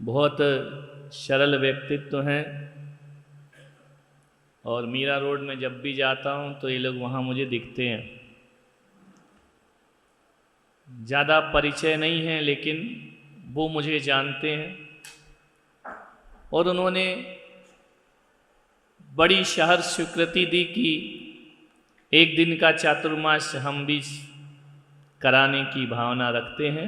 बहुत सरल व्यक्तित्व हैं और मीरा रोड में जब भी जाता हूँ तो ये लोग वहाँ मुझे दिखते हैं। ज़्यादा परिचय नहीं है लेकिन वो मुझे जानते हैं और उन्होंने बड़ी सहर्ष स्वीकृति दी कि एक दिन का चातुर्मास हम भी कराने की भावना रखते हैं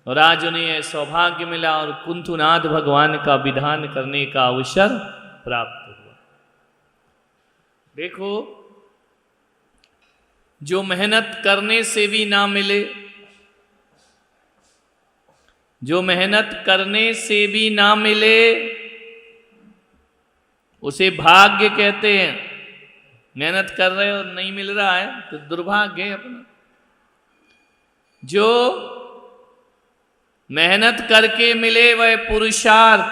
और आज उन्हें यह सौभाग्य मिला और कुंथुनाथ भगवान का विधान करने का अवसर प्राप्त हुआ। देखो, जो मेहनत करने से भी ना मिले, जो मेहनत करने से भी ना मिले उसे भाग्य कहते हैं। मेहनत कर रहे और नहीं मिल रहा है तो दुर्भाग्य है अपना। जो मेहनत करके मिले वह पुरुषार्थ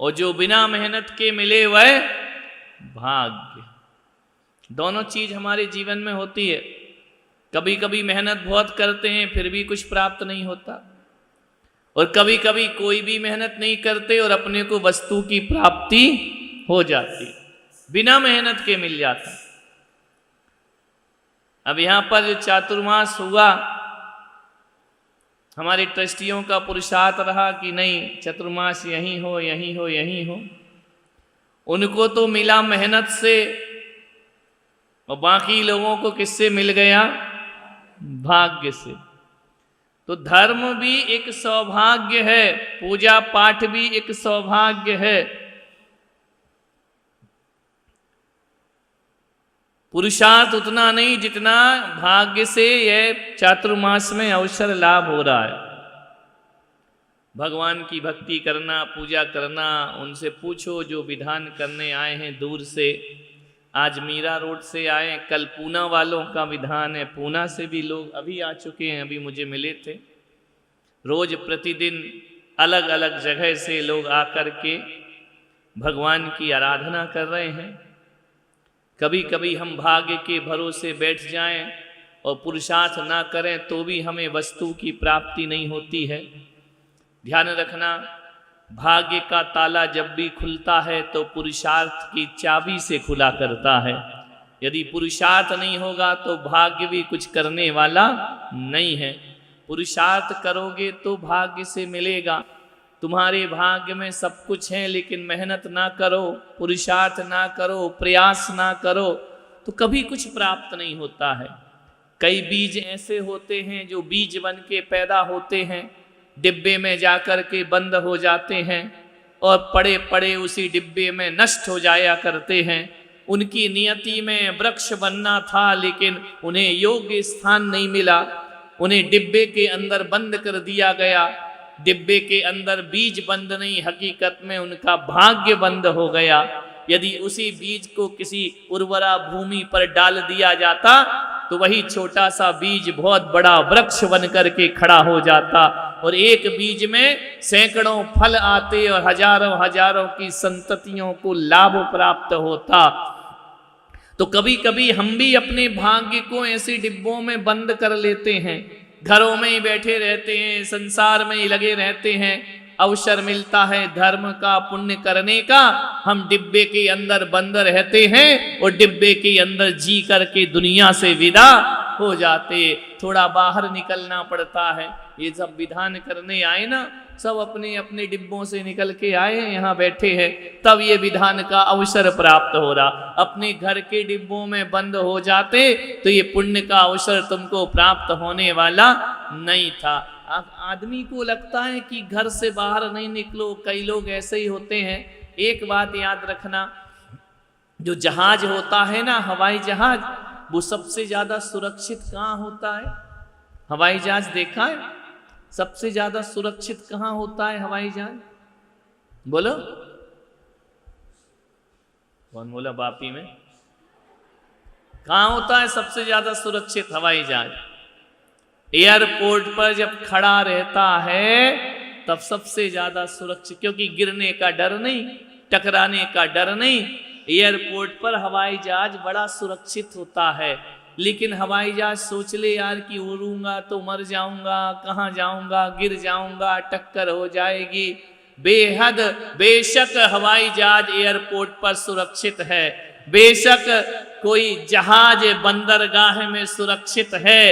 और जो बिना मेहनत के मिले वह भाग्य। दोनों चीज हमारे जीवन में होती है। कभी कभी मेहनत बहुत करते हैं फिर भी कुछ प्राप्त नहीं होता और कभी कभी कोई भी मेहनत नहीं करते और अपने को वस्तु की प्राप्ति हो जाती, बिना मेहनत के मिल जाता। अब यहां पर जो चातुर्मास हुआ, हमारे ट्रस्टियों का पुरुषार्थ रहा कि नहीं चतुर्मास यहीं हो यहीं हो यहीं हो। उनको तो मिला मेहनत से और बाकी लोगों को किससे मिल गया? भाग्य से। तो धर्म भी एक सौभाग्य है, पूजा पाठ भी एक सौभाग्य है। पुरुषार्थ उतना नहीं जितना भाग्य से यह चातुर्मास में अवसर लाभ हो रहा है। भगवान की भक्ति करना, पूजा करना, उनसे पूछो जो विधान करने आए हैं दूर से। आज मीरा रोड से आए, कल पूना वालों का विधान है, पूना से भी लोग अभी आ चुके हैं, अभी मुझे मिले थे। रोज प्रतिदिन अलग अलग जगह से लोग आकर के भगवान की आराधना कर रहे हैं। कभी कभी हम भाग्य के भरोसे बैठ जाएं और पुरुषार्थ ना करें तो भी हमें वस्तु की प्राप्ति नहीं होती है। ध्यान रखना, भाग्य का ताला जब भी खुलता है तो पुरुषार्थ की चाबी से खुला करता है। यदि पुरुषार्थ नहीं होगा तो भाग्य भी कुछ करने वाला नहीं है। पुरुषार्थ करोगे तो भाग्य से मिलेगा। तुम्हारे भाग्य में सब कुछ है लेकिन मेहनत ना करो, पुरुषार्थ ना करो, प्रयास ना करो तो कभी कुछ प्राप्त नहीं होता है। कई बीज ऐसे होते हैं जो बीज बन के पैदा होते हैं, डिब्बे में जाकर के बंद हो जाते हैं और पड़े पड़े उसी डिब्बे में नष्ट हो जाया करते हैं। उनकी नियति में वृक्ष बनना था लेकिन उन्हें योग्य स्थान नहीं मिला, उन्हें डिब्बे के अंदर बंद कर दिया गया। डिब्बे के अंदर बीज बंद नहीं, हकीकत में उनका भाग्य बंद हो गया। यदि उसी बीज को किसी उर्वरा भूमि पर डाल दिया जाता तो वही छोटा सा बीज बहुत बड़ा वृक्ष बन करके खड़ा हो जाता और एक बीज में सैकड़ों फल आते और हजारों हजारों की संततियों को लाभ प्राप्त होता। तो कभी कभी हम भी अपने भाग्य को ऐसे डिब्बों में बंद कर लेते हैं, घरों में ही बैठे रहते हैं, संसार में ही लगे रहते हैं। अवसर मिलता है धर्म का, पुण्य करने का, हम डिब्बे के अंदर बंद रहते हैं और डिब्बे के अंदर जी करके दुनिया से विदा हो जाते। थोड़ा बाहर निकलना पड़ता है। ये सब विधान करने आए ना, सब अपने अपने डिब्बों से निकल के आए हैं, यहाँ बैठे हैं, तब ये विधान का अवसर प्राप्त हो रहा। अपने घर के डिब्बों में बंद हो जाते तो ये पुण्य का अवसर तुमको प्राप्त होने वाला नहीं था। आदमी को लगता है कि घर से बाहर नहीं निकलो, कई लोग ऐसे ही होते हैं। एक बात याद रखना, जो जहाज होता है ना, हवाई जहाज, वो सबसे ज्यादा सुरक्षित कहाँ होता है? हवाई जहाज देखा है? सबसे ज्यादा सुरक्षित कहाँ होता है हवाई जहाज? बोलो, कौन बोला? वापी में। कहाँ होता है सबसे ज्यादा सुरक्षित हवाई जहाज? एयरपोर्ट पर जब खड़ा रहता है तब सबसे ज्यादा सुरक्षित, क्योंकि गिरने का डर नहीं, टकराने का डर नहीं। एयरपोर्ट पर हवाई जहाज बड़ा सुरक्षित होता है। लेकिन हवाई जहाज सोच ले यार कि उड़ूंगा तो मर जाऊंगा, कहाँ जाऊंगा, गिर जाऊंगा, टक्कर हो जाएगी। बेहद बेशक हवाई जहाज एयरपोर्ट पर सुरक्षित है, बेशक कोई जहाज बंदरगाह में सुरक्षित है,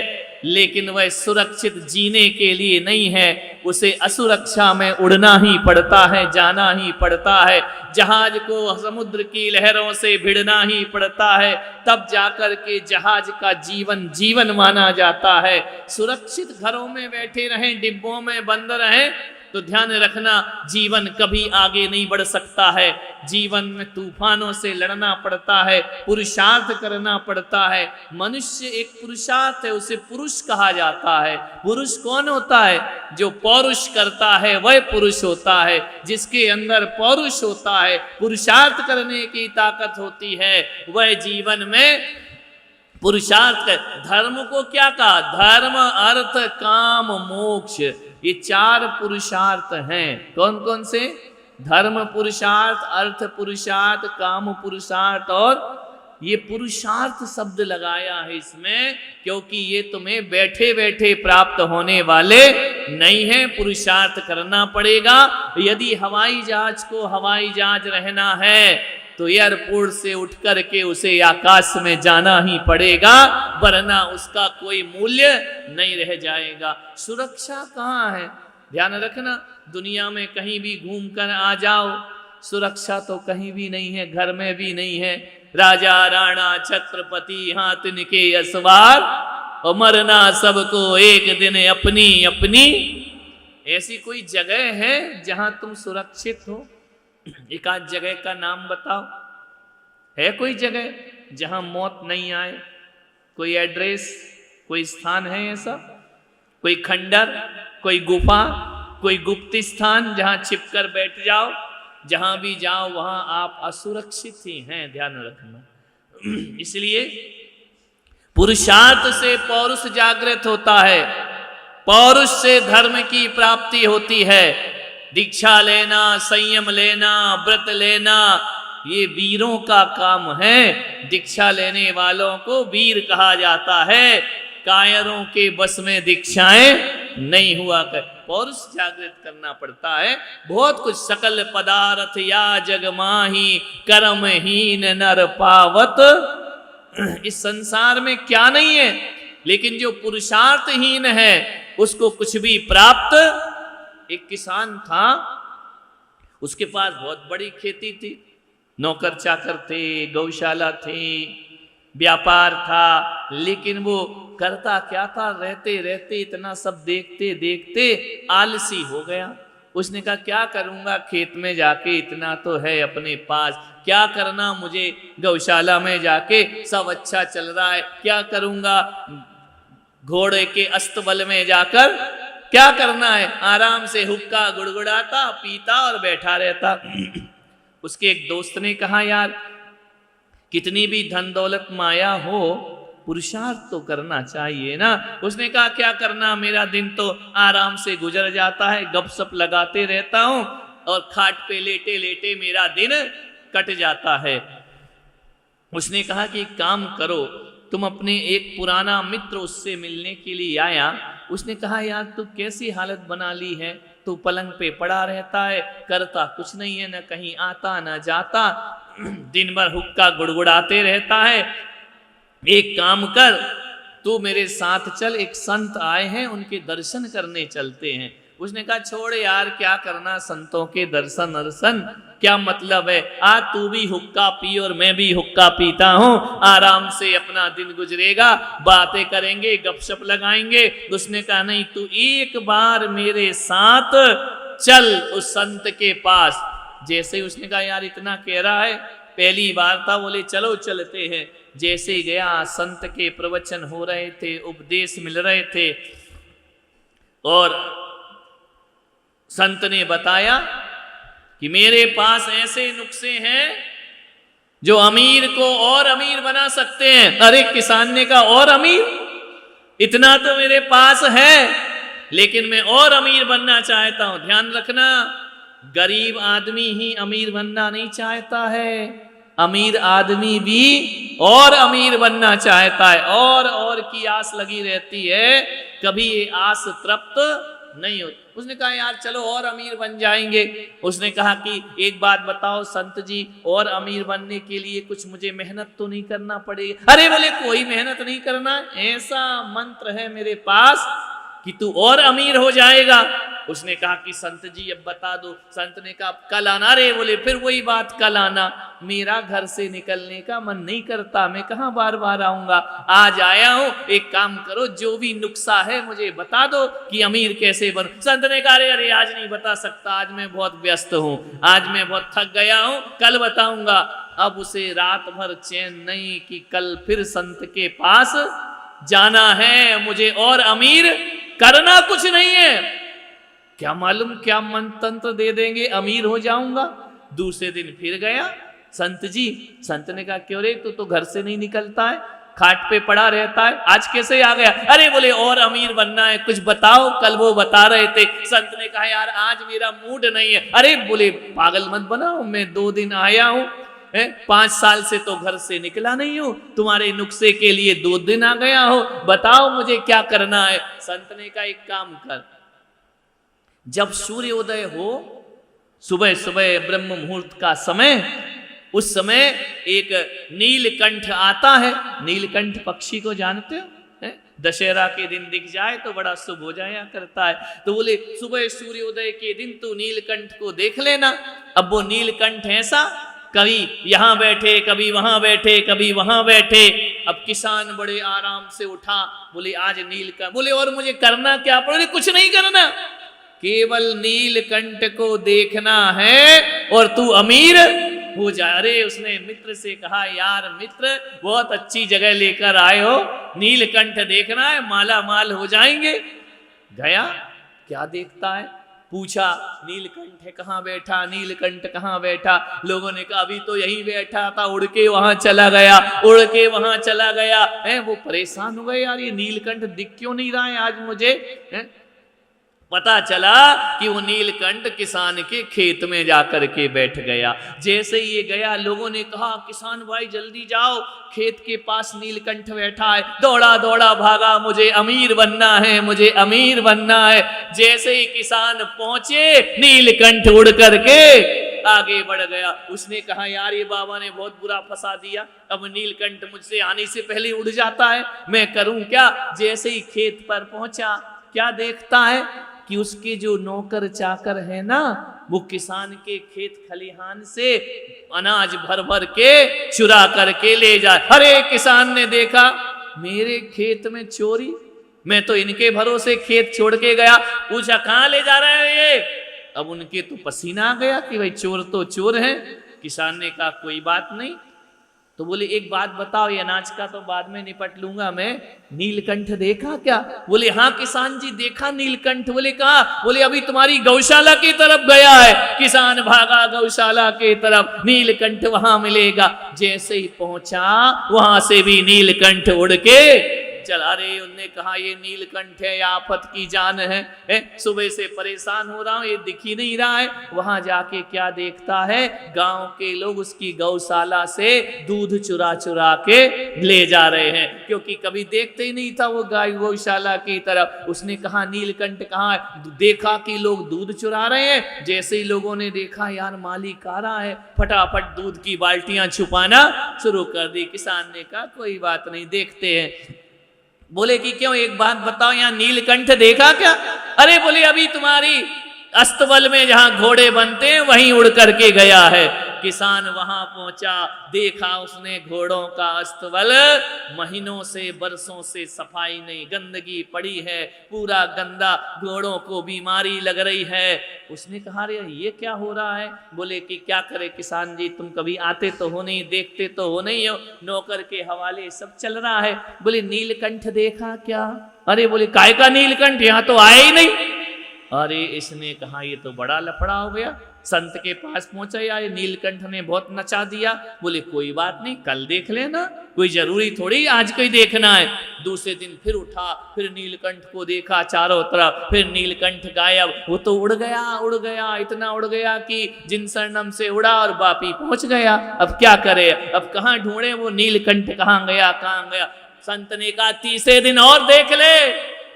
लेकिन वह सुरक्षित जीने के लिए नहीं है, उसे असुरक्षा में उड़ना ही पड़ता है, जाना ही पड़ता है। जहाज को समुद्र की लहरों से भिड़ना ही पड़ता है, तब जाकर के जहाज का जीवन जीवन माना जाता है। सुरक्षित घरों में बैठे रहें, डिब्बों में बंद रहें तो ध्यान रखना जीवन कभी आगे नहीं बढ़ सकता है। जीवन में तूफानों से लड़ना पड़ता है, पुरुषार्थ करना पड़ता है। मनुष्य एक पुरुषार्थ है, उसे पुरुष कहा जाता है। पुरुष कौन होता है? जो पौरुष करता है वह पुरुष होता है। जिसके अंदर पौरुष होता है, पुरुषार्थ करने की ताकत होती है, वह जीवन में पुरुषार्थ कर। धर्म को क्या कहा? धर्म अर्थ काम मोक्ष, ये 4 पुरुषार्थ हैं। कौन कौन से? धर्म पुरुषार्थ, अर्थ पुरुषार्थ, काम पुरुषार्थ, और ये पुरुषार्थ शब्द लगाया है इसमें क्योंकि ये तुम्हें बैठे बैठे प्राप्त होने वाले नहीं है, पुरुषार्थ करना पड़ेगा। यदि हवाई जहाज को हवाई जहाज रहना है तो एयरपोर्ट से उठ कर के उसे आकाश में जाना ही पड़ेगा, वरना उसका कोई मूल्य नहीं रह जाएगा। सुरक्षा कहाँ है? ध्यान रखना, दुनिया में कहीं भी घूम कर आ जाओ, सुरक्षा तो कहीं भी नहीं है, घर में भी नहीं है। राजा राणा छत्रपति हाथ निके असवार, और मरना सबको एक दिन अपनी अपनी। ऐसी कोई जगह है जहां तुम सुरक्षित हो? एक आध जगह का नाम बताओ। है कोई जगह जहां मौत नहीं आए? कोई एड्रेस, कोई स्थान है ऐसा? कोई खंडर, कोई गुफा, कोई गुप्त स्थान जहां छिपकर बैठ जाओ? जहां भी जाओ वहां आप असुरक्षित ही हैं, ध्यान रखना। इसलिए पुरुषार्थ से पौरुष जागृत होता है, पौरुष से धर्म की प्राप्ति होती है। दीक्षा लेना, संयम लेना, व्रत लेना, ये वीरों का काम है। दीक्षा लेने वालों को वीर कहा जाता है। कायरों के बस में दीक्षाएं नहीं हुआ कर। पौरुष जागृत करना पड़ता है। बहुत कुछ सकल पदार्थ या जग माही, कर्महीन नर पावत। इस संसार में क्या नहीं है, लेकिन जो पुरुषार्थहीन है उसको कुछ भी प्राप्त। एक किसान था, उसके पास बहुत बड़ी खेती थी, नौकर चाकर थे, गौशाला थी, व्यापार था, लेकिन वो करता क्या था, रहते रहते इतना सब देखते देखते आलसी हो गया। उसने कहा क्या करूंगा, खेत में जाके इतना तो है अपने पास, क्या करना मुझे गौशाला में जाके, सब अच्छा चल रहा है, क्या करूंगा घोड़े के अस्तबल में जाकर, क्या करना है, आराम से हुक्का गुड़गुड़ाता पीता और बैठा रहता। उसके एक दोस्त ने कहा यार कितनी भी धन दौलत माया हो, पुरुषार्थ तो करना चाहिए ना। उसने कहा क्या करना, मेरा दिन तो आराम से गुजर जाता है, गपशप लगाते रहता हूं और खाट पे लेटे लेटे मेरा दिन कट जाता है। उसने कहा कि काम करो, तुम अपने एक पुराना मित्र उससे मिलने के लिए आया। उसने कहा यार तू कैसी हालत बना ली है, तू पलंग पे पड़ा रहता है, करता कुछ नहीं है, न कहीं आता न जाता, दिन भर हुक्का गुड़गुड़ाते रहता है। एक काम कर, तू मेरे साथ चल, एक संत आए हैं उनके दर्शन करने चलते हैं। उसने कहा छोड़ यार क्या करना संतों के दर्शन दर्शन, क्या मतलब है, आज तू भी हुक्का पी और मैं भी हुक्का पीता हूँ, आराम से अपना दिन गुजरेगा, बातें करेंगे, गपशप लगाएंगे। उसने कहा नहीं, तू एक बार मेरे साथ चल उस संत के पास। जैसे ही उसने कहा यार इतना कह रहा है, पहली बार था, बोले चलो चलते हैं। जैसे ही गया, संत के प्रवचन हो रहे थे, उपदेश मिल रहे थे, और संत ने बताया कि मेरे पास ऐसे नुस्खे हैं जो अमीर को और अमीर बना सकते हैं। अरे किसान ने कहा और अमीर, इतना तो मेरे पास है, लेकिन मैं और अमीर बनना चाहता हूं। ध्यान रखना, गरीब आदमी ही अमीर बनना नहीं चाहता है, अमीर आदमी भी और अमीर बनना चाहता है, और की आस लगी रहती है, कभी ये आस तृप्त नहीं होती। उसने कहा यार चलो और अमीर बन जाएंगे। उसने कहा कि एक बात बताओ संत जी, और अमीर बनने के लिए कुछ मुझे मेहनत तो नहीं करना पड़ेगा? अरे बोले कोई मेहनत नहीं करना, ऐसा मंत्र है मेरे पास कि तू और अमीर हो जाएगा। उसने कहा कि संत जी अब बता दो। संत ने कहा कल आना। रे बोले फिर वही बात, कल आना। मेरा घर से निकलने का मन नहीं करता, मैं कहाँ बार बार आऊंगा, आज आया हूं। एक काम करो, जो भी नुक्सा है मुझे बता दो कि अमीर कैसे बनूं। संत ने कहा अरे आज नहीं बता सकता, आज मैं बहुत व्यस्त हूं, आज मैं बहुत थक गया हूं, कल बताऊंगा। अब उसे रात भर चैन नहीं कि कल फिर संत के पास जाना है, मुझे और अमीर करना कुछ नहीं है। क्या मालूम क्या मंत्र दे देंगे, अमीर हो जाऊंगा। दूसरे दिन फिर गया संत जी। संत ने कहा क्यों रे, तू तो घर से नहीं निकलता है, खाट पे पड़ा रहता है, आज कैसे आ गया? अरे बोले और अमीर बनना है, कुछ बताओ, कल वो बता रहे थे। संत ने कहा यार आज मेरा मूड नहीं है। अरे बोले पागल मत बनाओ, मैं 2 दिन आया हूं, 5 साल से तो घर से निकला नहीं हूं, तुम्हारे नुक्से के लिए 2 दिन आ गया हो, बताओ मुझे क्या करना है। संत ने कहा एक काम कर, जब सूर्योदय हो, सुबह सुबह ब्रह्म मुहूर्त का समय, उस समय एक नीलकंठ आता है। नीलकंठ पक्षी को जानते हो? दशहरा के दिन दिख जाए तो बड़ा शुभ हो जाया करता है। तो बोले सुबह सूर्योदय के दिन तू नीलकंठ को देख लेना। अब वो नीलकंठ ऐसा, कभी यहां बैठे, कभी वहां बैठे, कभी वहां बैठे। अब किसान बड़े आराम से उठा, बोले आज नीलकंठ। बोले और मुझे करना क्या? बोले कुछ नहीं करना, केवल नीलकंठ को देखना है और तू अमीर हो जा। अरे उसने मित्र से कहा यार मित्र बहुत अच्छी जगह लेकर आए हो, नीलकंठ देखना है, माला माल हो जाएंगे। गया, क्या देखता है, पूछा नीलकंठ कहाँ बैठा, नीलकंठ कहाँ बैठा। लोगों ने कहा अभी तो यहीं बैठा था, उड़ के वहां चला गया, उड़ के वहां चला गया। वो परेशान हो गए, यार ये नीलकंठ दिख क्यों नहीं रहा है आज मुझे। पता चला कि वो नीलकंठ किसान के खेत में जाकर के बैठ गया। जैसे ही ये गया, लोगों ने कहा किसान भाई जल्दी जाओ, खेत के पास नीलकंठ बैठा है। दौड़ा दौड़ा भागा, मुझे अमीर बनना है, मुझे अमीर बनना है। जैसे ही किसान पहुंचे, नीलकंठ उड़ करके आगे बढ़ गया। उसने कहा यार ये बाबा ने बहुत बुरा फंसा दिया, अब नीलकंठ मुझसे आने से पहले उड़ जाता है, मैं करूं क्या। जैसे ही खेत पर पहुंचा, क्या देखता है कि उसके जो नौकर चाकर है ना, वो किसान के खेत खलिहान से अनाज भर भर के चुरा करके ले जाए। अरे किसान ने देखा मेरे खेत में चोरी, मैं तो इनके भरोसे खेत छोड़ के गया। पूछा कहाँ ले जा रहे हैं ये? अब उनके तो पसीना आ गया कि भाई चोर तो चोर है। किसान ने कहा कोई बात नहीं। तो बोले एक बात बताओ, ये अनाज का तो बाद में निपट लूंगा मैं, नीलकंठ देखा क्या? बोले हाँ किसान जी देखा नीलकंठ। बोले कहाँ? बोले अभी तुम्हारी गौशाला की तरफ गया है। किसान भागा गौशाला के तरफ, नीलकंठ वहां मिलेगा। जैसे ही पहुंचा, वहां से भी नीलकंठ उड़ के चला। रे उनने कहा ये नीलकंठ है, आफत की जान है, सुबह से परेशान हो रहा हूं, ये दिख ही नहीं रहा है। वहां जाके क्या देखता है, गांव के लोग उसकी गौशाला से दूध चुरा चुरा के ले जा रहे हैं, क्योंकि कभी देखते ही नहीं था वो गाय गौशाला की तरफ। उसने कहा नीलकंठ कहाँ है? देखा कि लोग दूध चुरा रहे हैं। जैसे ही लोगों ने देखा यार मालिक आ रहा है, फटाफट दूध की बाल्टियां छुपाना शुरू कर दी। किसान ने कहा कोई बात नहीं, देखते हैं। बोले कि क्यों, एक बात बताओ, यहाँ नीलकंठ देखा क्या? अरे बोले अभी तुम्हारी अस्तबल में जहां घोड़े बनते हैं वहीं उड़ करके गया है। किसान वहां पहुंचा, देखा उसने घोड़ों का अस्तबल, महीनों से बरसों से सफाई नहीं, गंदगी पड़ी है, पूरा गंदा, घोड़ों को बीमारी लग रही है। उसने कहा रे ये क्या हो रहा है? बोले कि क्या करे किसान जी, तुम कभी आते तो हो नहीं, देखते तो हो नहीं हो, नौकर के हवाले सब चल रहा है। बोले नीलकंठ देखा क्या? अरे बोले काय का नीलकंठ, यहाँ तो आया ही नहीं। अरे इसने कहा ये तो बड़ा लफड़ा हो गया, संत के पास पहुंचा या ये नीलकंठ ने बहुत नचा दिया। बोले कोई बात नहीं, कल देख लेना, कोई जरूरी थोड़ी आज कोई देखना है। दूसरे दिन फिर उठा, फिर नीलकंठ को देखा चारों तरफ, फिर नीलकंठ गायब। वो तो उड़ गया, इतना उड़ गया कि जिन शरणम से उड़ा और वापी पहुंच गया। अब क्या करे, अब कहाँ ढूंढे वो नीलकंठ, कहाँ गया। संत ने कहा तीसरे दिन और देख ले।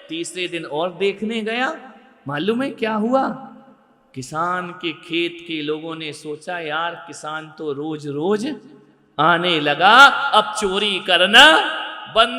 तीसरे दिन और देखने गया, मालूम है क्या हुआ? किसान के खेत के लोगों ने सोचा यार किसान तो रोज रोज आने लगा, अब चोरी करना बंद